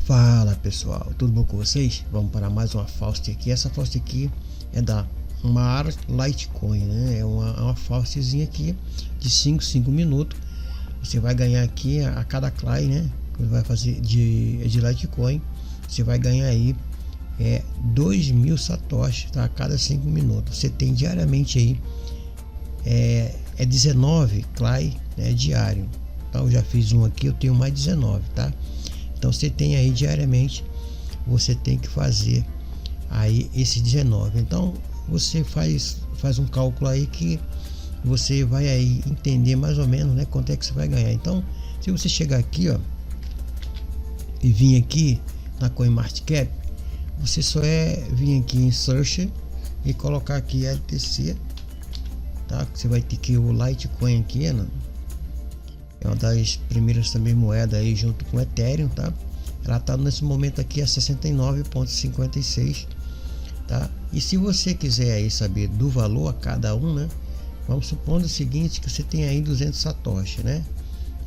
Fala pessoal, tudo bom com vocês? Vamos para mais uma Faust aqui. Essa Faust aqui é da Mar Litecoin, né? É uma Faustzinha aqui de 5 minutos. Você vai ganhar aqui a cada clay, né? Você vai fazer de Litecoin. Você vai ganhar aí 2.000 satoshi, tá? A cada 5 minutos. Você tem diariamente aí 19 clay, né? Diário. Então eu já fiz um aqui, eu tenho mais 19, tá? Então você tem aí diariamente, você tem que fazer aí esse 19. Então você faz um cálculo aí que você vai aí entender mais ou menos, né, quanto é que você vai ganhar. Então se você chegar aqui, ó, e vir aqui na CoinMarketCap, você só vir aqui em Search e colocar aqui LTC, tá? Você vai ter que o Litecoin aqui, né? É uma das primeiras também moedas aí junto com o Ethereum, tá? Ela tá nesse momento aqui a 69,56, tá? E se você quiser aí saber do valor a cada um, né? Vamos supor o seguinte, que você tem aí 200 satoshi, né?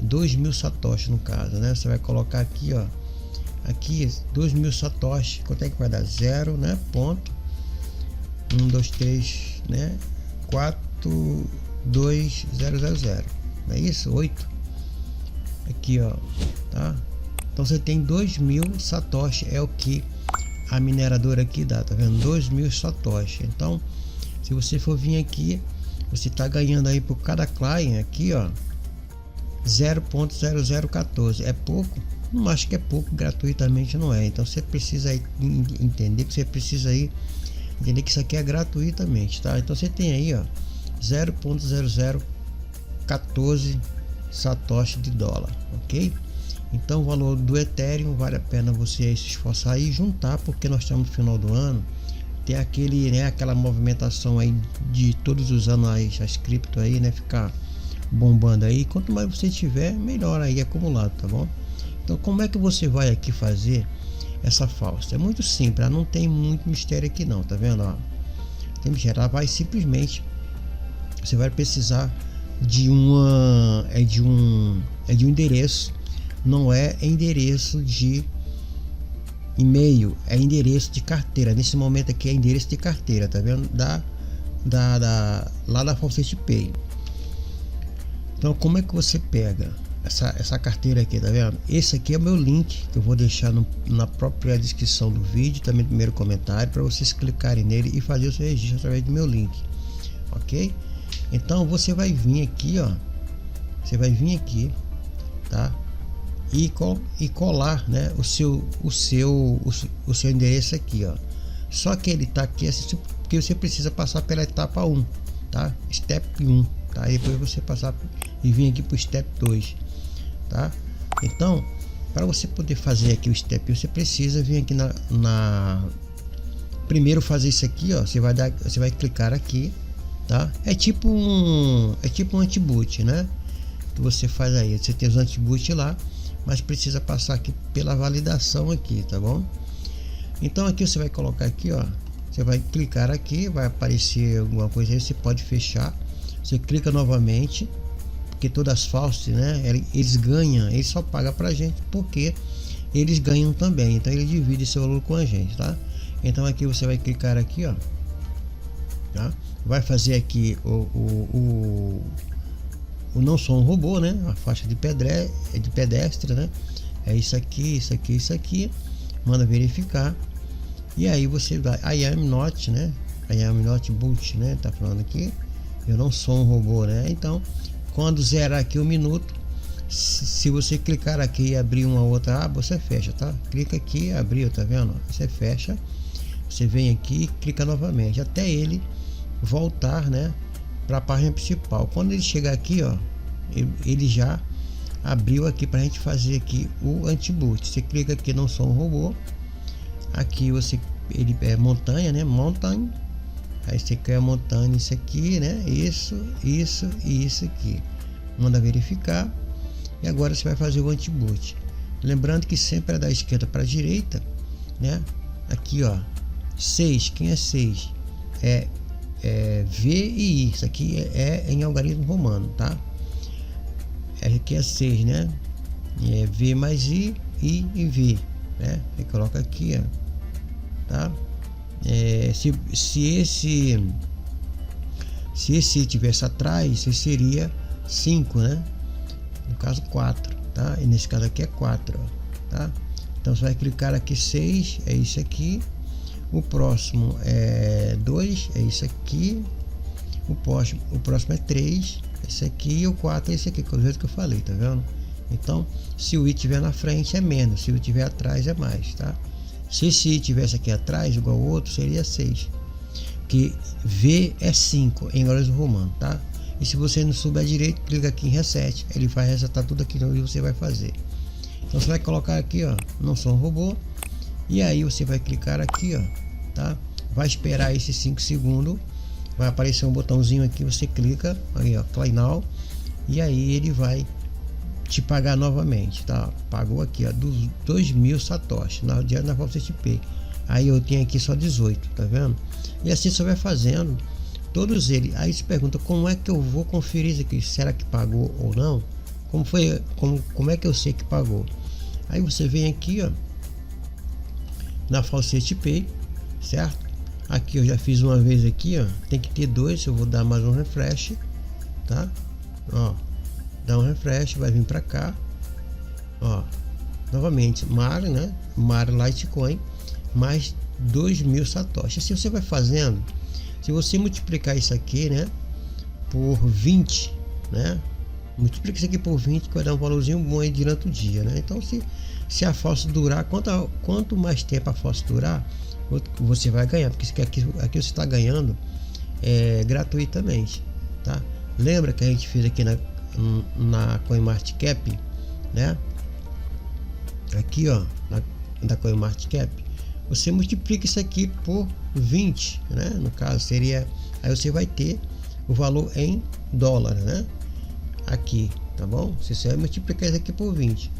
2.000 satoshi no caso, né? Você vai colocar aqui, ó, aqui 2.000 satoshi, quanto é que vai dar? 0, né? Ponto 1, 2, 3, né? 4, 2, 0, 0, 0. Não é isso? 8. Aqui, ó, tá? Então você tem 2.000 satoshi, é o que a mineradora aqui dá, tá vendo? 2.000 satoshi. Então se você for vir aqui, você tá ganhando aí por cada client aqui, ó, 0.0014. É pouco? Não acho que é pouco, gratuitamente não é. Então você precisa aí entender que entender que isso aqui é gratuitamente, tá? Então você tem aí, ó, 0.0014 satoshi de dólar, ok? Então o valor do Ethereum vale a pena você se esforçar e juntar, porque nós estamos no final do ano, tem aquele, né, aquela movimentação aí de todos os anos aí, as cripto aí, né, ficar bombando aí. Quanto mais você tiver, melhor aí acumulado, tá bom? Então como é que você vai aqui fazer essa Faust? É muito simples, ela não tem muito mistério aqui não, tá vendo, ó? Tem mistério, ela vai simplesmente, você vai precisar de um endereço, não é endereço de e-mail, é endereço de carteira. Nesse momento aqui é endereço de carteira, tá vendo? Lá da Faucet Pay. Então como é que você pega essa carteira aqui, tá vendo? Esse aqui é o meu link que eu vou deixar na própria descrição do vídeo, também no primeiro comentário, para vocês clicarem nele e fazer o seu registro através do meu link, ok? Então você vai vir aqui, ó, você vai vir aqui, tá? E colar, né, o seu endereço aqui, ó. Só que ele tá aqui assim, porque você precisa passar pela etapa 1, tá? Step 1, tá? E depois você passar e vir aqui pro Step 2, tá? Então, para você poder fazer aqui o Step 1, você precisa vir aqui primeiro fazer isso aqui, ó. Você vai clicar aqui, tá? É tipo um anti-boot, né? Que você faz aí, você tem os anti-boot lá, mas precisa passar aqui pela validação aqui, tá bom? Então aqui você vai colocar aqui, ó, você vai clicar aqui, vai aparecer alguma coisa aí, você pode fechar, você clica novamente, porque todas as Faust, né, eles ganham, eles só pagam pra gente porque eles ganham também, então ele divide esse valor com a gente, tá? Então aqui você vai clicar aqui, ó, tá? Vai fazer aqui o não sou um robô, né? A faixa de pedestre, né? É isso aqui, isso aqui, isso aqui. Manda verificar. E aí você vai, I am not, né? I am not bot, né? Tá falando aqui. Eu não sou um robô, né? Então, quando zerar aqui 1 minuto, se você clicar aqui e abrir uma outra aba, você fecha, tá? Clica aqui, abriu, tá vendo? Você fecha. Você vem aqui e clica novamente até ele voltar, né, para a página principal. Quando ele chegar aqui, ó, ele já abriu aqui para a gente fazer aqui o anti-boot. Você clica aqui, não sou um robô. Aqui ele é montanha, né? Mountain. Aí você quer a montanha, isso aqui, né? Isso e isso aqui. Manda verificar. E agora você vai fazer o anti-boot. Lembrando que sempre é da esquerda para a direita, né? Aqui, ó, 6. Quem é 6? É V e I. Isso aqui é em algarismo romano, tá? Aqui é 6, né? É V mais I e V. né? Aí coloca aqui, ó, tá? Se esse tivesse atrás, esse seria 5, né? No caso 4, tá? E nesse caso aqui é 4, ó, tá? Então você vai clicar aqui 6, é isso aqui. O próximo é 2, é isso aqui. O próximo é 3, esse aqui. E o 4 é esse aqui, que é o jeito que eu falei, tá vendo? Então, se o i estiver na frente é menos, se o i estiver atrás é mais, tá? Se esse i tivesse aqui atrás, igual o outro, seria 6. Porque V é 5 em inglês romano, tá? E se você não souber direito, clica aqui em reset, ele vai resetar tudo aquilo que você vai fazer. Então você vai colocar aqui, ó, não sou um robô, e aí você vai clicar aqui, ó, tá? Vai esperar esses 5 segundos, vai aparecer um botãozinho aqui, você clica aí, ó, Claim Now, e aí ele vai te pagar novamente, tá? Pagou aqui, ó, dos 2.000 satoshi na diária na Faucet Pay. Aí eu tenho aqui só 18, tá vendo? E assim você vai fazendo todos eles. Aí se pergunta, como é que eu vou conferir isso aqui? Será que pagou ou não? Como é que eu sei que pagou? Aí você vem aqui, ó, na Faucet Pay, certo? Aqui eu já fiz uma vez aqui, ó, tem que ter 2, eu vou dar mais um refresh, tá? Ó, dá um refresh, vai vir para cá, ó, novamente Mar, né? Mar Litecoin mais 2.000 satoshi. Assim você vai fazendo. Se você multiplicar isso aqui, né, por 20, né, multiplica isso aqui por 20, que vai dar um valorzinho bom aí durante o dia, né? Então se a Faucet durar, quanto mais tempo a Faucet durar, você vai ganhar, porque aqui você está ganhando gratuitamente, tá? Lembra que a gente fez aqui na CoinMarketCap, né? Aqui, ó, da CoinMarketCap, você multiplica isso aqui por 20, né? No caso seria, aí você vai ter o valor em dólar, né? Aqui, tá bom? Você vai multiplicar isso aqui por 20,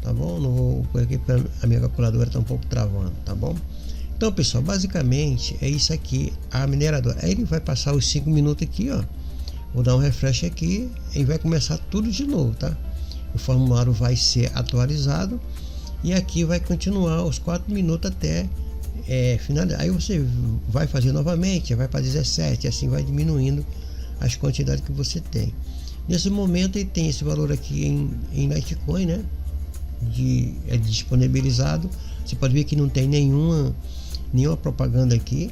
tá bom? Não vou por aqui porque a minha calculadora tá um pouco travando, tá bom? Então, pessoal, basicamente é isso aqui, a mineradora. Aí ele vai passar os 5 minutos aqui, ó. Vou dar um refresh aqui e vai começar tudo de novo, tá? O formulário vai ser atualizado e aqui vai continuar os 4 minutos até finalizar. Aí você vai fazer novamente, vai para 17, assim vai diminuindo as quantidades que você tem. Nesse momento ele tem esse valor aqui em Litecoin, né? É disponibilizado. Você pode ver que não tem nenhuma propaganda aqui.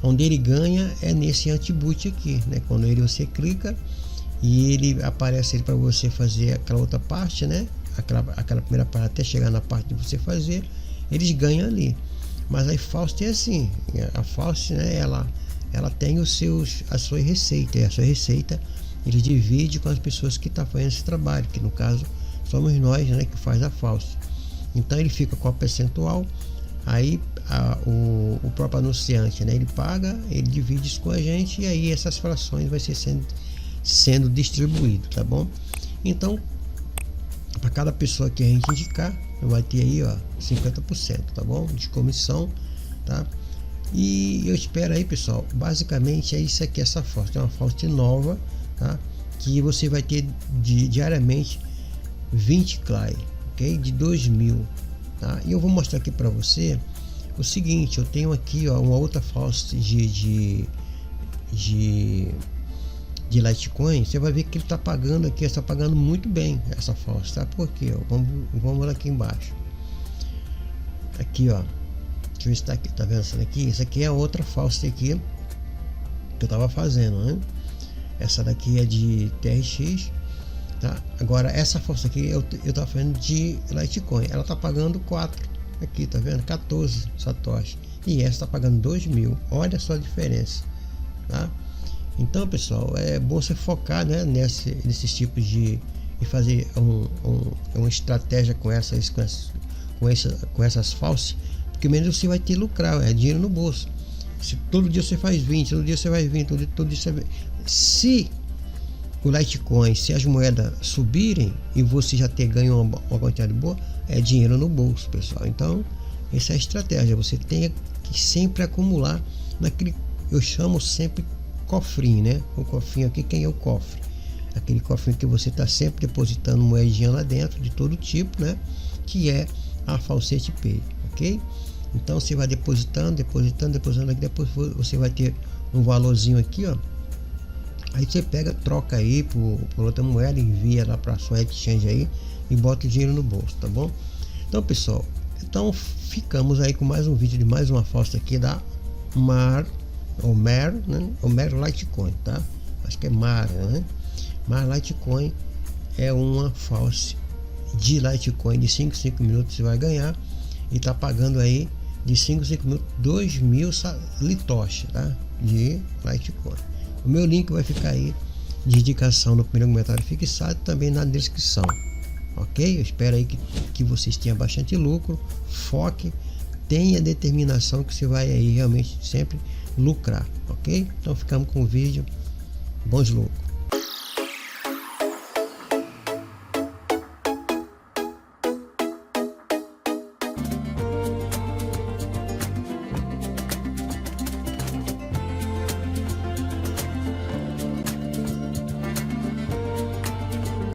Onde ele ganha é nesse anti-boot aqui, né? Quando você clica e ele aparece para você fazer aquela outra parte, né? Aquela primeira parte até chegar na parte de você fazer, eles ganham ali. Mas a Faucet é assim, a Faucet, né? Ela tem a sua receita, e a sua receita ele divide com as pessoas que estão fazendo esse trabalho, que no caso somos nós, né? Que faz a Faucet. Então ele fica com a percentual. Aí o próprio anunciante, né, ele paga, ele divide isso com a gente e aí essas frações vai ser sendo distribuído, tá bom? Então, para cada pessoa que a gente indicar, vai ter aí, ó, 50%, tá bom? De comissão, tá? E eu espero aí, pessoal, basicamente é isso aqui, essa Faucet, é uma Faucet nova, tá? Que você vai ter diariamente 20 CLAI, ok? De 2.000. Tá? E eu vou mostrar aqui para você o seguinte, eu tenho aqui, ó, uma outra Faucet de Litecoin. Você vai ver que ele está pagando aqui, está pagando muito bem essa Faucet, tá? Por quê? Vamos lá aqui embaixo. Aqui, ó, deixa eu ver se tá aqui, tá vendo essa daqui? Essa aqui é a outra Faucet aqui que eu tava fazendo, né? Essa daqui é de TRX. Tá? Agora essa Faucet aqui eu tava fazendo de Litecoin, ela tá pagando 4 aqui, tá vendo? 14 satoshi, e essa tá pagando 2.000, olha só a diferença, tá? Então, pessoal, é bom você focar, né, nesses tipos de fazer uma estratégia com essas Faucet, porque menos você vai ter lucrar, é dinheiro no bolso. Se todo dia você faz 20, todo dia você vai 20, todo dia você vai... Se o Litecoin, se as moedas subirem e você já ter ganho uma quantidade boa, é dinheiro no bolso, pessoal. Então essa é a estratégia, você tem que sempre acumular naquele, eu chamo sempre cofrinho, né? O cofrinho aqui, quem é o cofre? Aquele cofrinho que você está sempre depositando moedinha lá dentro de todo tipo, né? Que é a Faucet Pay. ok? Então você vai depositando aqui, depois você vai ter um valorzinho aqui, ó. Aí você pega, troca aí por outra moeda, envia lá para sua exchange aí e bota o dinheiro no bolso, tá bom? Então, pessoal, então ficamos aí com mais um vídeo de mais uma falsa aqui da Mar Litecoin, tá? Acho que é Mar, né? Mar Litecoin é uma falsa de Litecoin de 5 minutos você vai ganhar e tá pagando aí de 5 minutos 2.000 litoshi, tá? De Litecoin. O meu link vai ficar aí de indicação no primeiro comentário fixado, também na descrição, ok? Eu espero aí que vocês tenham bastante lucro, foque, tenha determinação que você vai aí realmente sempre lucrar, ok? Então ficamos com o vídeo, bons lucros.